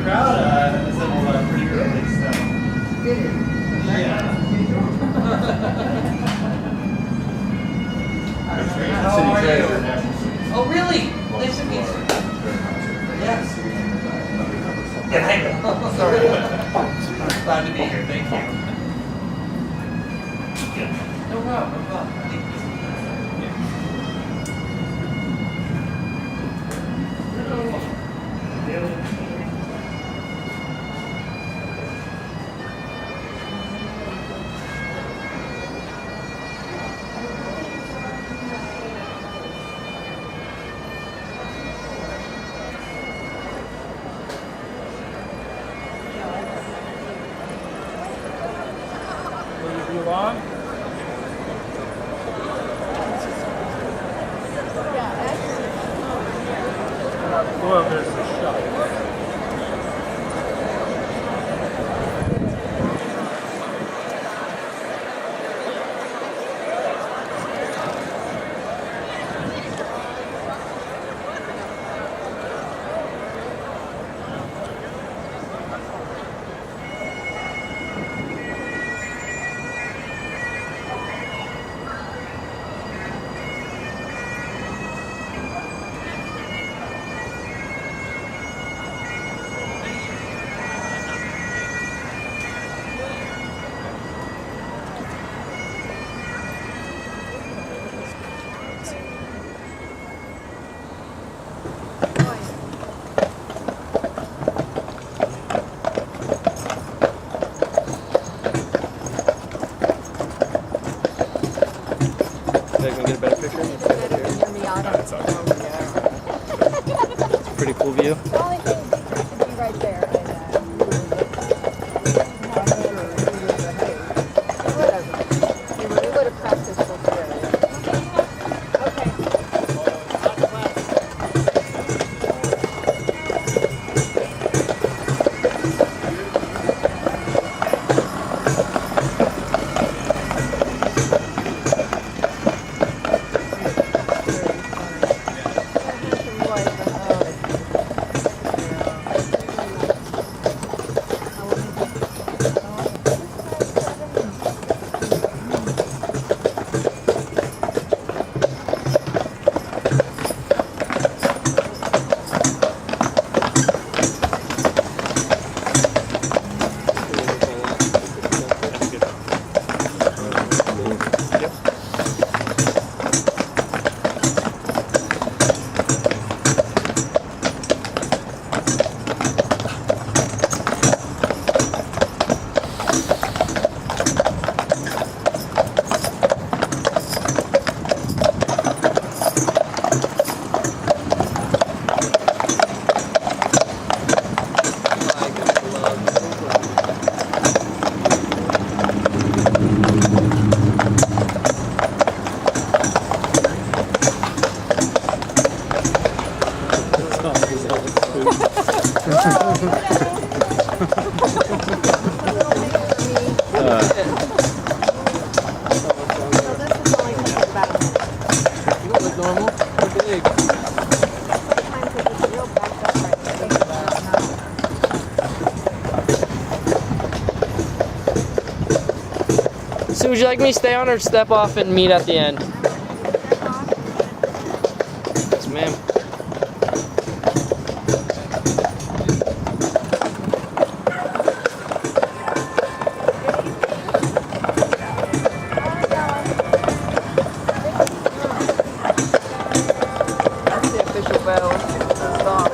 crowd assembled pretty early, so. Did it? Yeah. How are you? Oh, really? Nice to meet you. Yes. Yeah, I know. Sorry. Glad to be here. Thank you. Yeah. No problem. No problem. Long? Well, there's the shot. Pretty cool view. The only thing should be right there. We would have practiced for sure. So would you like me to stay on or step off and meet at the end? Yes, ma'am. That's the official bell. Stop.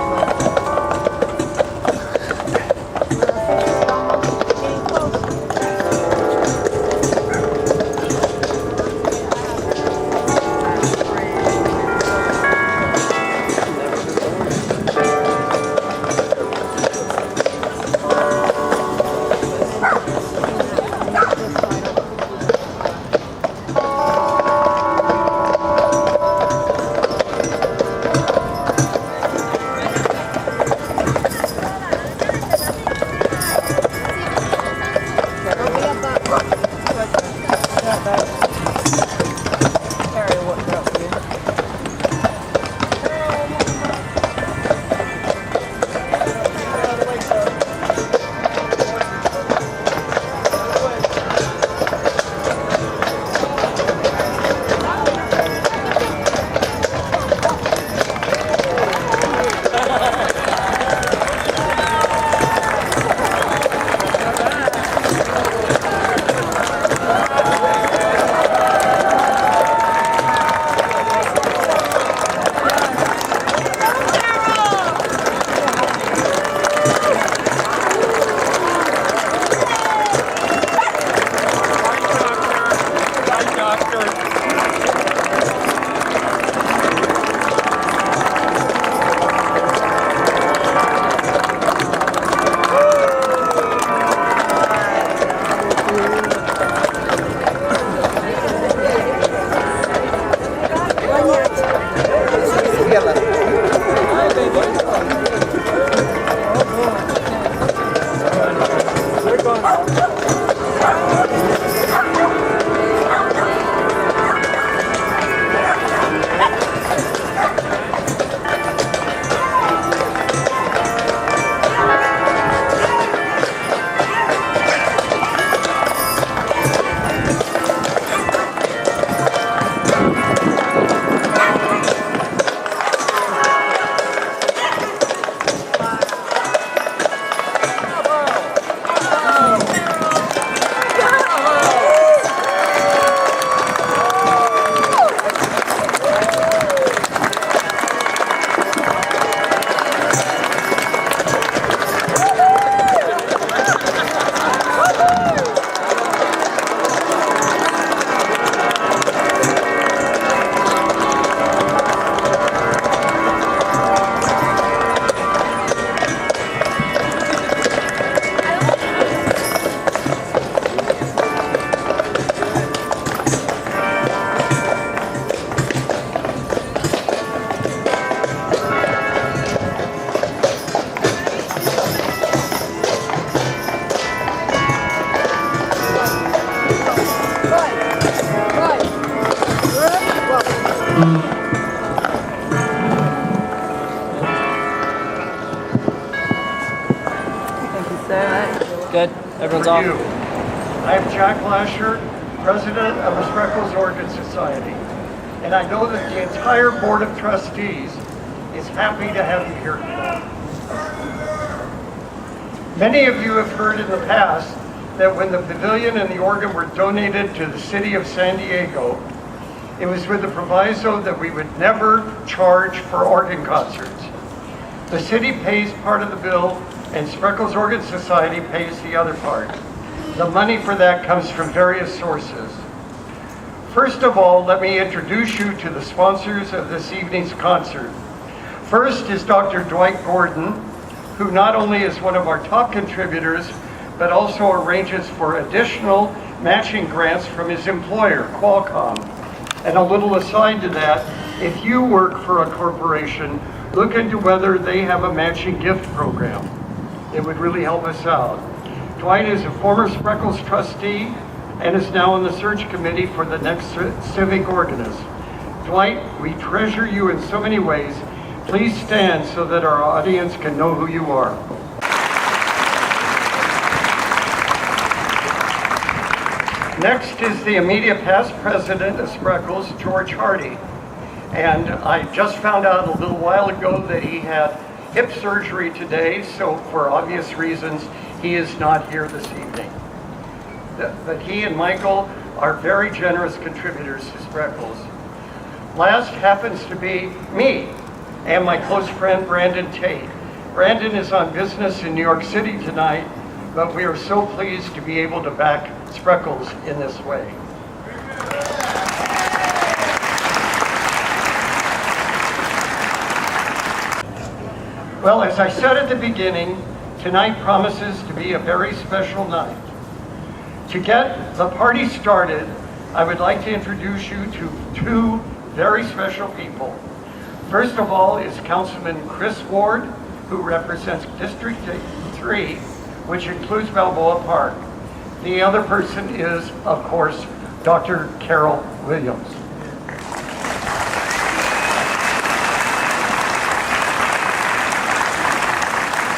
Thank you so much. Good. Everyone's For off. you. I am Jack Lasher, President of the Spreckles Organ Society, and I know that the entire Board of Trustees is happy to have you here today. Many of you have heard in the past that when the pavilion and the organ were donated to the city of San Diego, it was with the proviso that we would never charge for organ concerts. The city pays part of the bill and Spreckles Organ Society pays the other part. The money for that comes from various sources. First of all, let me introduce you to the sponsors of this evening's concert. First is Dr. Dwight Gordon, who not only is one of our top contributors, but also arranges for additional matching grants from his employer, Qualcomm. And a little aside to that, if you work for a corporation, look into whether they have a matching gift program. It would really help us out. Dwight is a former Spreckles trustee and is now on the search committee for the next civic organist. Dwight, we treasure you in so many ways. Please stand so that our audience can know who you are. Next is the immediate past president of Spreckles, George Hardy. And I just found out a little while ago that he had hip surgery today, so for obvious reasons, he is not here this evening. But he and Michael are very generous contributors to Spreckles. Last happens to be me and my close friend Brandon Tate. Brandon is on business in New York City tonight, but we are so pleased to be able to back Spreckles in this way. Well, as I said at the beginning, tonight promises to be a very special night. To get the party started, I would like to introduce you to two very special people. First of all is Councilman Chris Ward, who represents District 3, which includes Balboa Park. The other person is, of course, Dr. Carol Williams.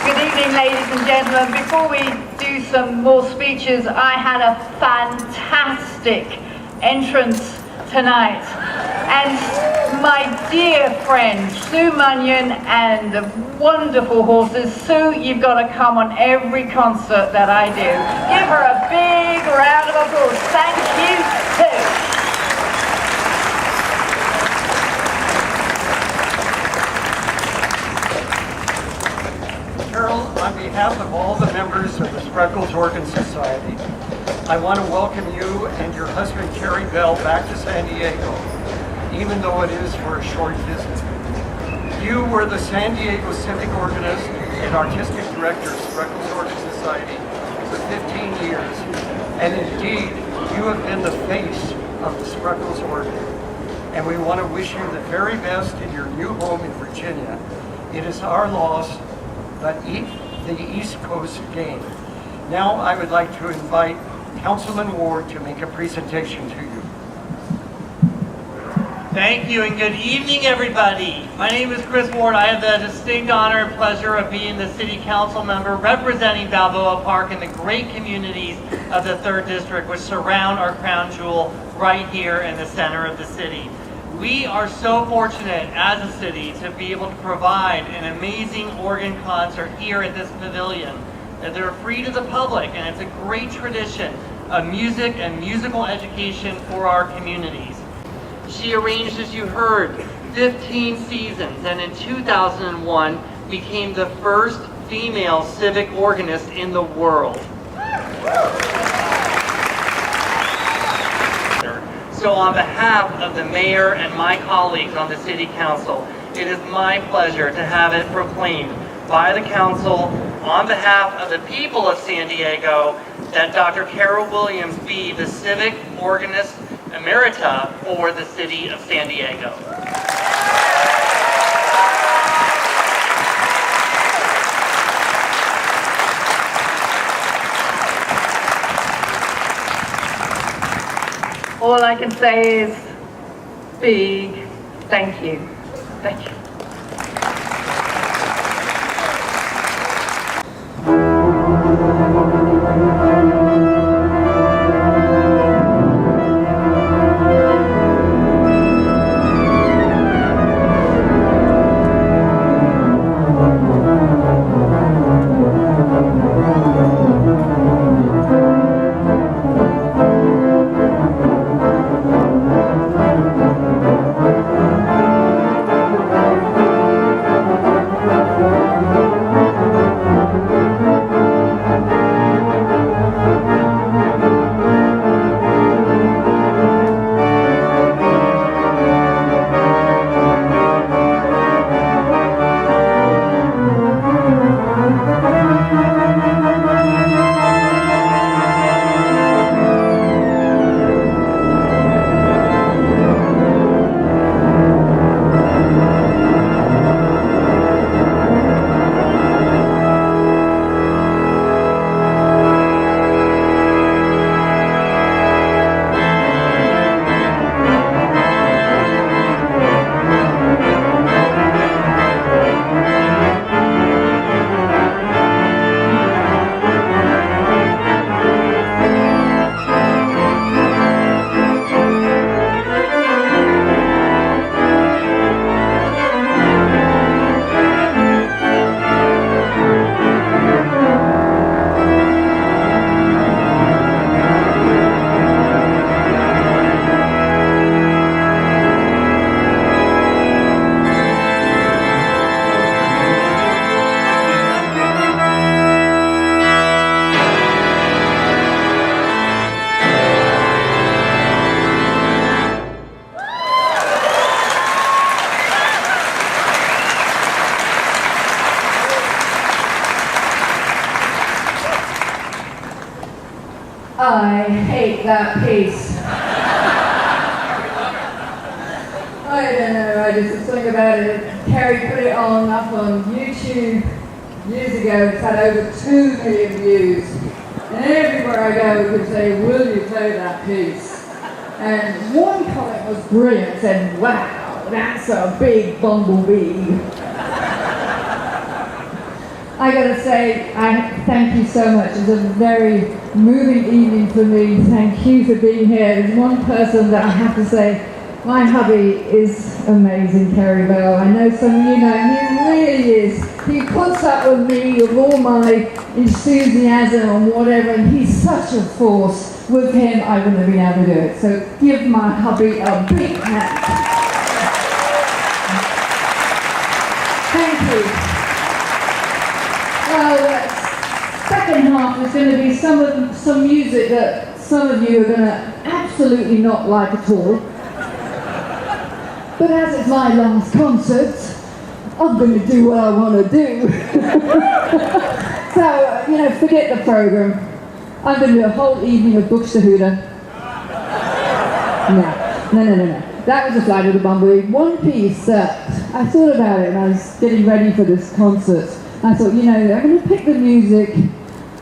Good evening, ladies and gentlemen. Before we do some more speeches, I had a fantastic entrance tonight. And my dear friend, Sue Munyon and the wonderful horses. Sue, you've got to come on every concert that I do. Give her a big round of applause. Thank you, Sue. Carol, on behalf of all the members of the Spreckles Organ Society, I want to welcome you and your husband, Carrie Bell, back to San Diego, even though it is for a short visit. You were the San Diego Civic Organist and Artistic Director of Spreckles Organ Society for 15 years, and indeed, you have been the face of the Spreckles Organ. And we want to wish you the very best in your new home in Virginia. It is our loss, but the East Coast gained. Now I would like to invite Councilman Ward to make a presentation to you. Thank you and good evening, everybody. My name is Chris Ward. I have the distinct honor and pleasure of being the City Council member representing Balboa Park and the great communities of the 3rd District which surround our crown jewel right here in the center of the city. We are so fortunate as a city to be able to provide an amazing organ concert here at this pavilion. That they're free to the public, and it's a great tradition of music and musical education for our communities. She arranged, as you heard, 15 seasons, and in 2001 became the first female civic organist in the world. So on behalf of the mayor and my colleagues on the city council, it is my pleasure to have it proclaimed by the council on behalf of the people of San Diego that Dr. Carol Williams be the civic organist emerita for the city of San Diego. All I can say is big Thank you. Thank you. I hate that piece. I don't know, I just something about it. Carrie put it up on YouTube years ago. It's had over 2 million views. And everywhere I go, people say, will you play that piece? And one comment was brilliant, said, wow, that's a big bumblebee. I gotta say, I thank you so much. It's a very moving evening for me. Thank you for being here. There's one person that I have to say, my hubby is amazing, Kerry Bell. I know some of you know him, he really is. He puts up with me, with all my enthusiasm and whatever, and he's such a force. With him, I wouldn't have been able to do it. So give my hubby a big hand. Thank you. Well, the second half is going to be some music that some of you are going to absolutely not like at all. But as it's my last concert, I'm going to do what I want to do. So, forget the program. I'm going to do a whole evening of Buxtehude. No. That was a Flight of the Bumblebee. One piece that I thought about it when I was getting ready for this concert. I thought, I'm going to pick the music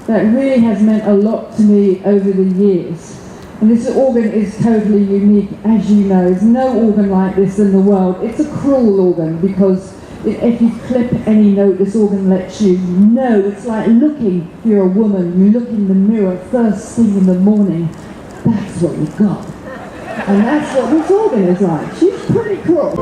that really has meant a lot to me over the years. And this organ is totally unique, as you know. There's no organ like this in the world. It's a cruel organ because if you clip any note, this organ lets you know. It's like looking, if you're a woman, you look in the mirror first thing in the morning. That's what you've got. And that's what this organ is like. She's pretty cool.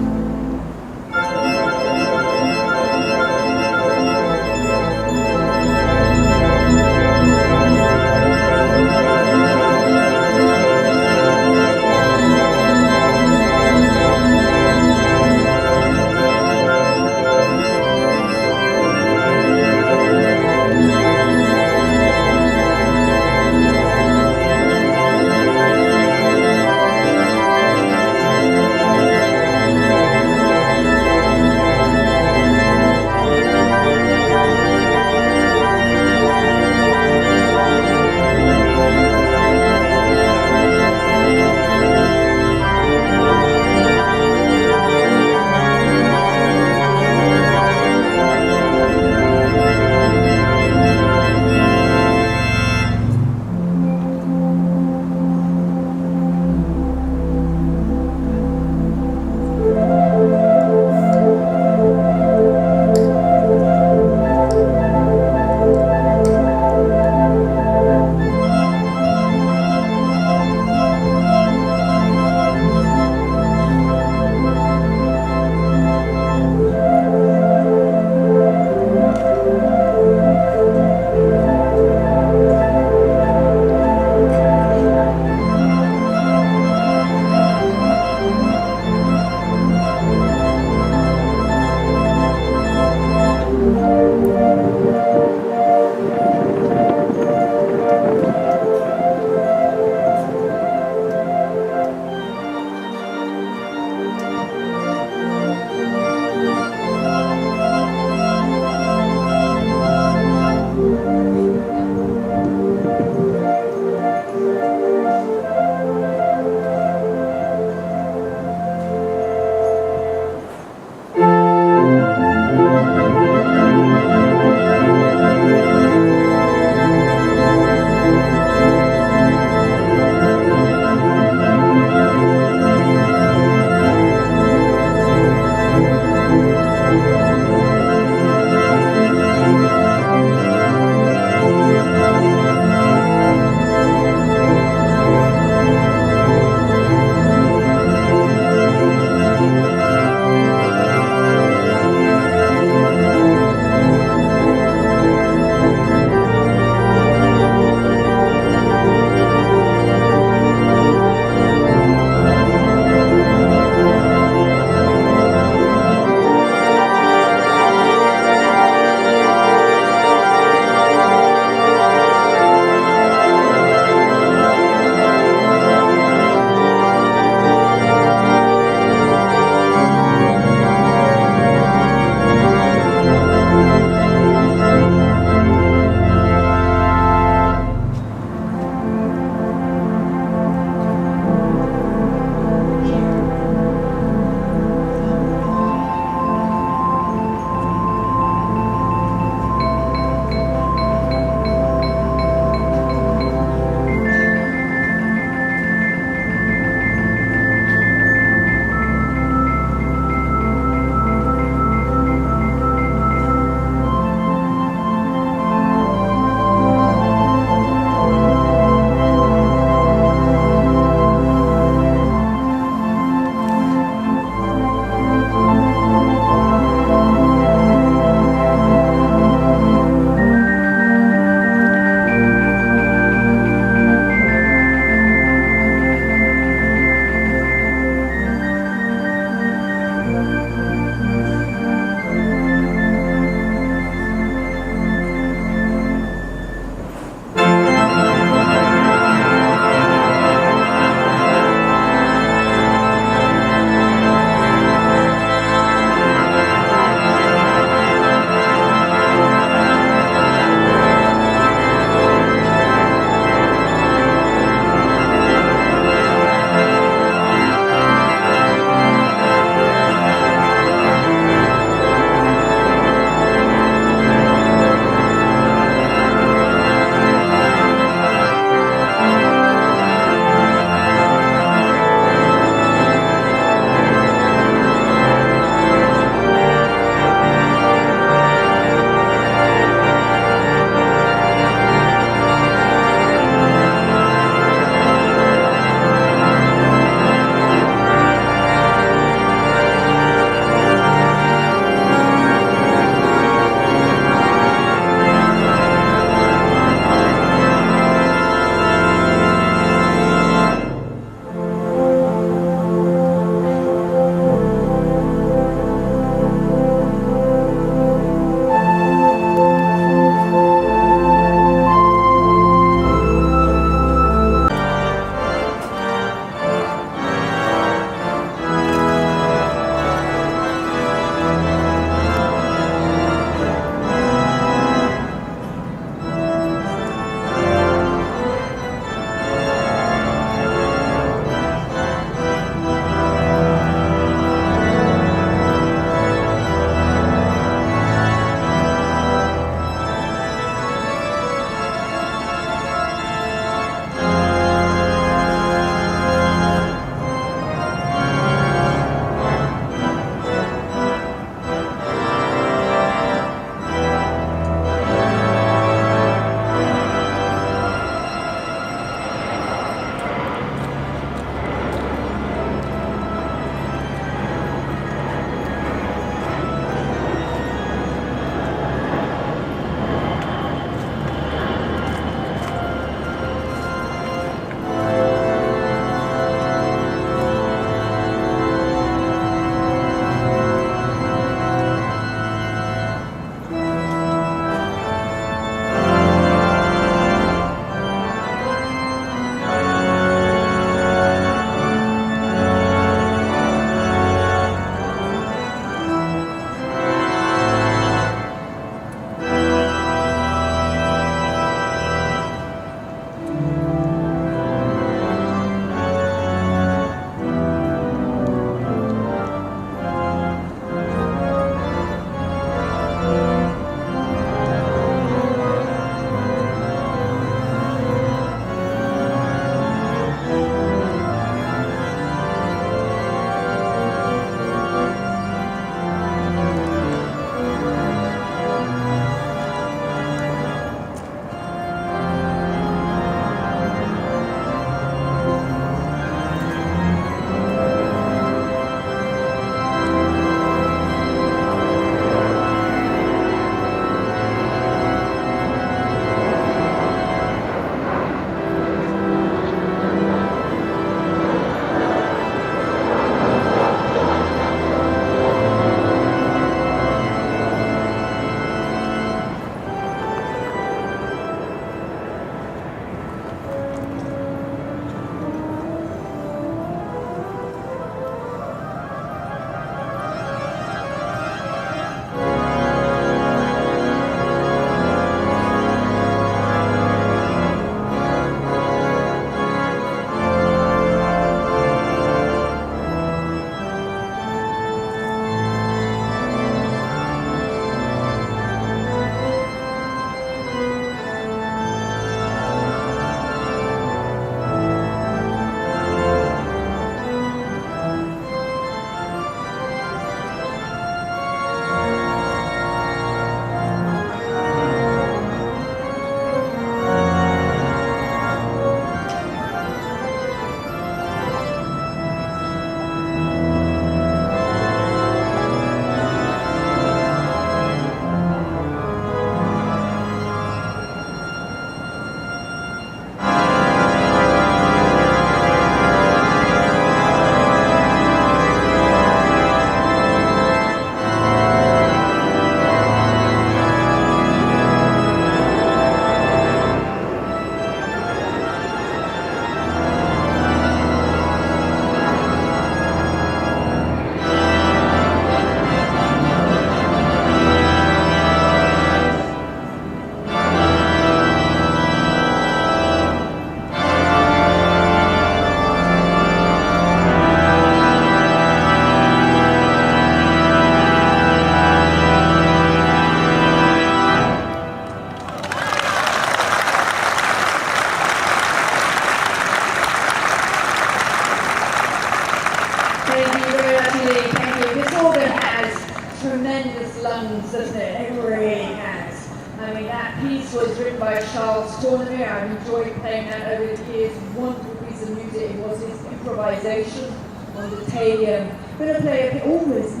tremendous lungs, doesn't it? It really has. I mean, that piece was written by Charles Cornemere. I've enjoyed playing that over the years. Wonderful piece of music. It was his improvisation on the Pavillion. I'm going to play a bit always.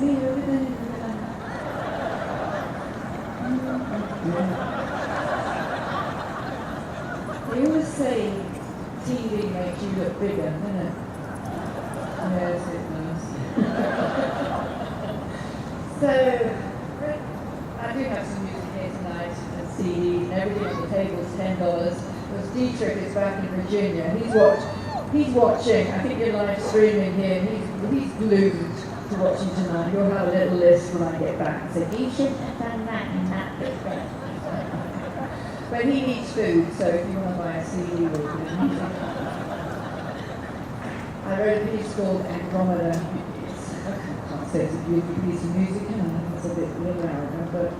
They always say TV makes you look bigger, doesn't it? Yes, it does. So, I do have some music here tonight, and CDs, and everything on the table is $10. Because Dietrich is back in Virginia. He's watching, I think you're live streaming here, he's glued to watching tonight. You'll have a little list when I get back. So he should have done that and that. But he needs food, so if you want to buy a CD with him. I wrote a piece called Andromeda. I can't say it's a beautiful piece of music, and it's a little arrogant, but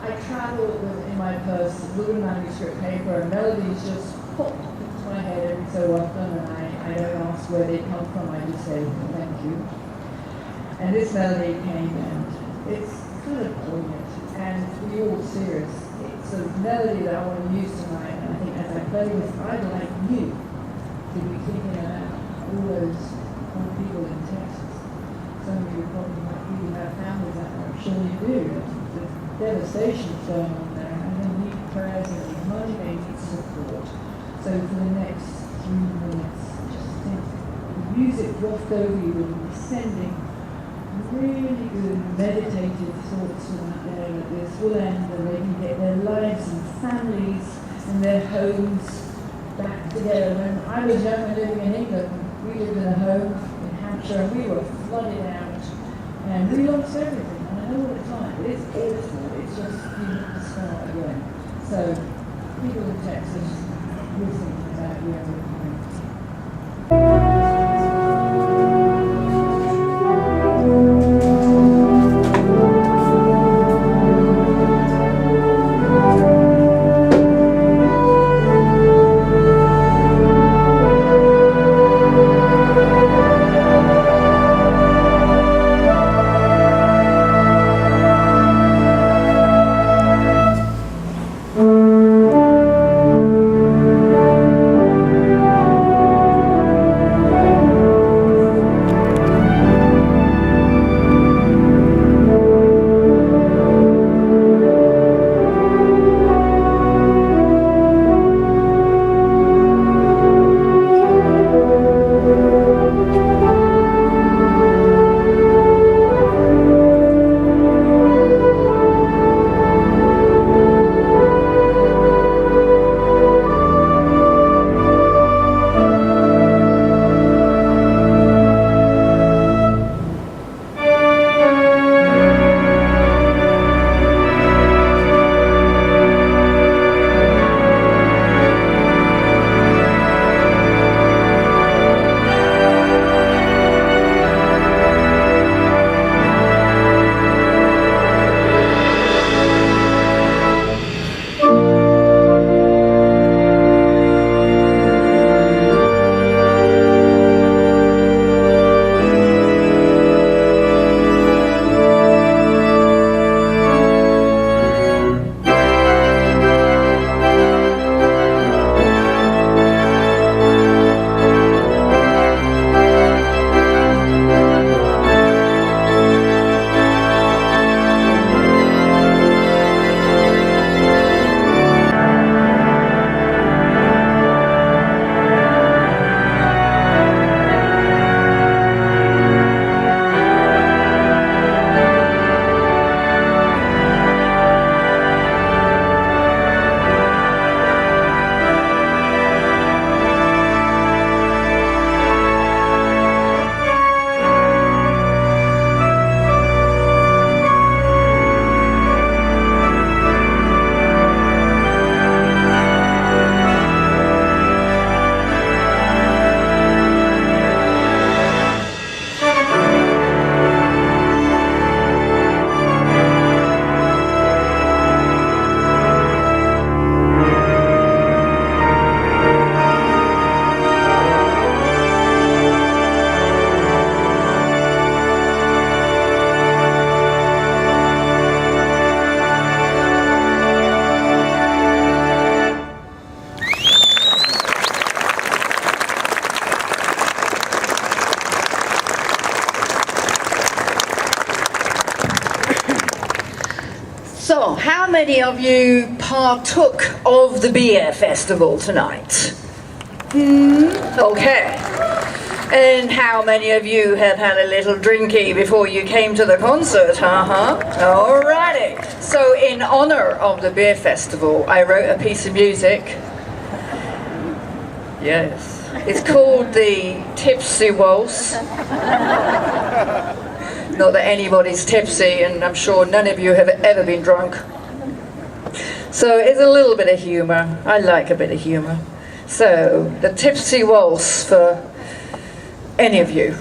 I travel in my purse, little manuscript paper, and melodies just pop into my head every so often, and I don't ask where they come from, I just say thank you. And this melody came, and it's kind of poignant, and to be all serious, it's a melody that I want to use tonight, and I think as I play this, I'd like you to be thinking about all those poor people in Texas. Some of you probably might even have families out there, I'm sure you do. The devastation's going on there, and they need prayers, they need money, they need support. So for the next 3 minutes, just think, the music waft over you will be sending really good meditative thoughts from that day that this will end, and they can get their lives and families and their homes back together. When I was young and living in England, we lived in a home in Hampshire and we were flooded out and we lost everything. And I know what it's like. It's awful. It's just, you have to start again. So, people in Texas, we're thinking about you every day. Well, how many of you partook of the beer festival tonight? Okay. And how many of you have had a little drinky before you came to the concert? Alrighty. So in honor of the beer festival, I wrote a piece of music. Yes. It's called the Tipsy Waltz. Not that anybody's tipsy, and I'm sure none of you have ever been drunk. So it's a little bit of humour. I like a bit of humour. So, the Tipsy Waltz for any of you.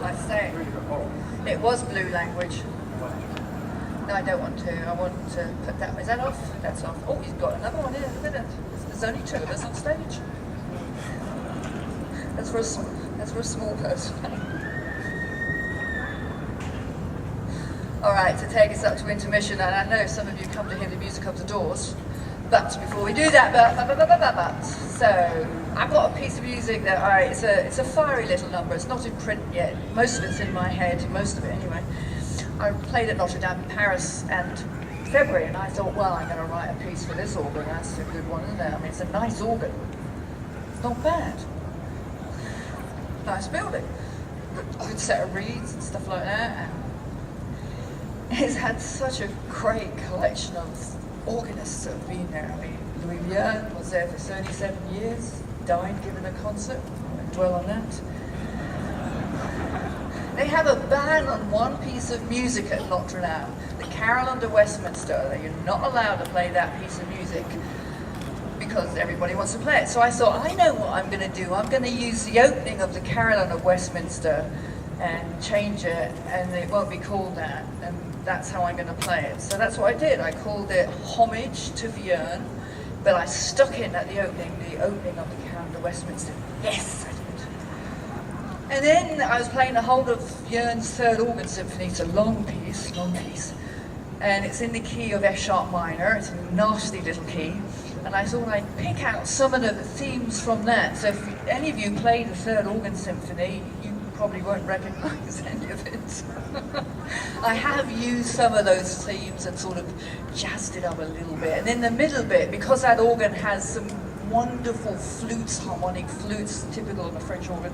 I say. It was blue language. No, I don't want to. I want to put that. Is that off? That's off. Oh, he's got another one here in a minute. There's only two of us on stage. That's for a small person. All right, to take us up to intermission, and I know some of you come to hear the music of the Doors, but before we do that, so I've got a piece of music that it's a fiery little number. It's not in print yet. Most of it's in my head, most of it anyway. I played at Notre Dame in Paris and February, and I thought, well, I'm going to write a piece for this organ. That's a good one, isn't it? I mean, it's a nice organ. It's not bad. Nice building. Good set of reeds and stuff like that. And it's had such a great collection of organists that have been there. I mean, Louis Vierne was there for 37 years, died giving a concert. I won't dwell on that. They have a ban on one piece of music at Notre Dame, the Carol under Westminster, that you're not allowed to play that piece of music because everybody wants to play it. So I thought, I know what I'm going to do. I'm going to use the opening of the Carol under Westminster and change it, and it won't be called that, and that's how I'm going to play it. So that's what I did. I called it Homage to Vierne, but I stuck in at the opening of the Carol under Westminster. Yes, I did. And then I was playing the whole of Viern's Third Organ Symphony. It's a long piece, and it's in the key of F sharp minor. It's a nasty little key. And I thought I'd pick out some of the themes from that. So if any of you play the Third Organ Symphony, you probably won't recognize any of it. I have used some of those themes and sort of jazzed it up a little bit. And in the middle bit, because that organ has some wonderful flutes, harmonic flutes, typical of a French organ,